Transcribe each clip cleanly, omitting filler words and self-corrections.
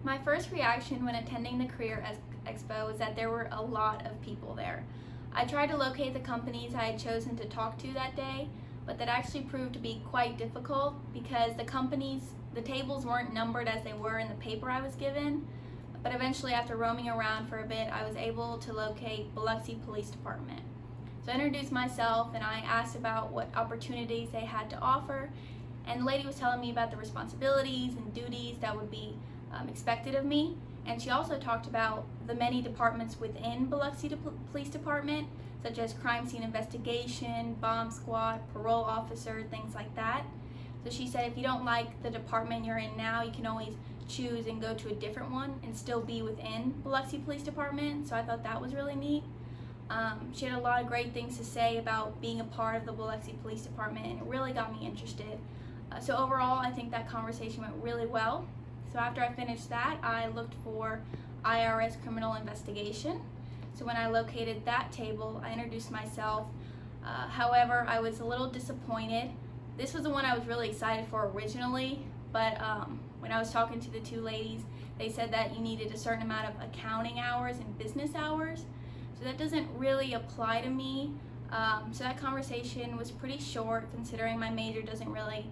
My first reaction when attending the Career Expo was that there were a lot of people there. I tried to locate the companies I had chosen to talk to that day, but that actually proved to be quite difficult because the tables weren't numbered as they were in the paper I was given. But eventually, after roaming around for a bit, I was able to locate Biloxi Police Department. So I introduced myself and I asked about what opportunities they had to offer, and the lady was telling me about the responsibilities and duties that would be expected of me. And she also talked about the many departments within Biloxi Police Department, such as crime scene investigation, bomb squad, parole officer, things like that. So she said if you don't like the department you're in now, you can always choose and go to a different one and still be within Biloxi Police Department. So I thought that was really neat. She had a lot of great things to say about being a part of the Biloxi Police Department, and it really got me interested. So overall, I think that conversation went really well. So after I finished that, I looked for IRS criminal investigation. So when I located that table, I introduced myself. However, I was a little disappointed. This was the one I was really excited for originally, but when I was talking to the two ladies, they said that you needed a certain amount of accounting hours and business hours. So that doesn't really apply to me. So that conversation was pretty short considering my major doesn't really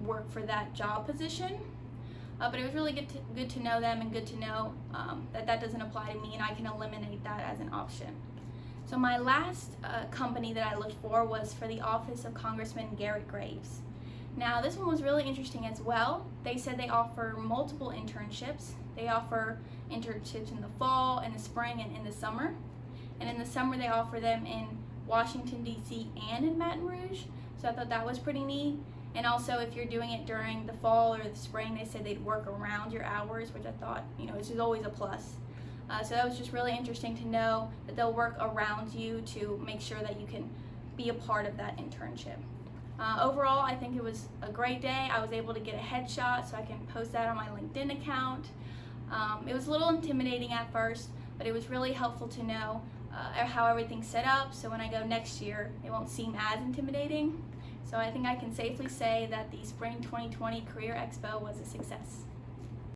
work for that job position. But it was really good to know them and good to know that doesn't apply to me and I can eliminate that as an option. So my last company that I looked for was for the office of Congressman Garrett Graves. Now this one was really interesting as well. They said they offer multiple internships. They offer internships in the fall, in the spring, and in the summer. And in the summer they offer them in Washington, D.C. and in Baton Rouge. So I thought that was pretty neat. And also if you're doing it during the fall or the spring, they said they'd work around your hours, which I thought, which is always a plus. So that was just really interesting to know that they'll work around you to make sure that you can be a part of that internship. Overall, I think it was a great day. I was able to get a headshot so I can post that on my LinkedIn account. It was a little intimidating at first, but it was really helpful to know how everything's set up, so when I go next year, it won't seem as intimidating. So I think I can safely say that the Spring 2020 Career Expo was a success.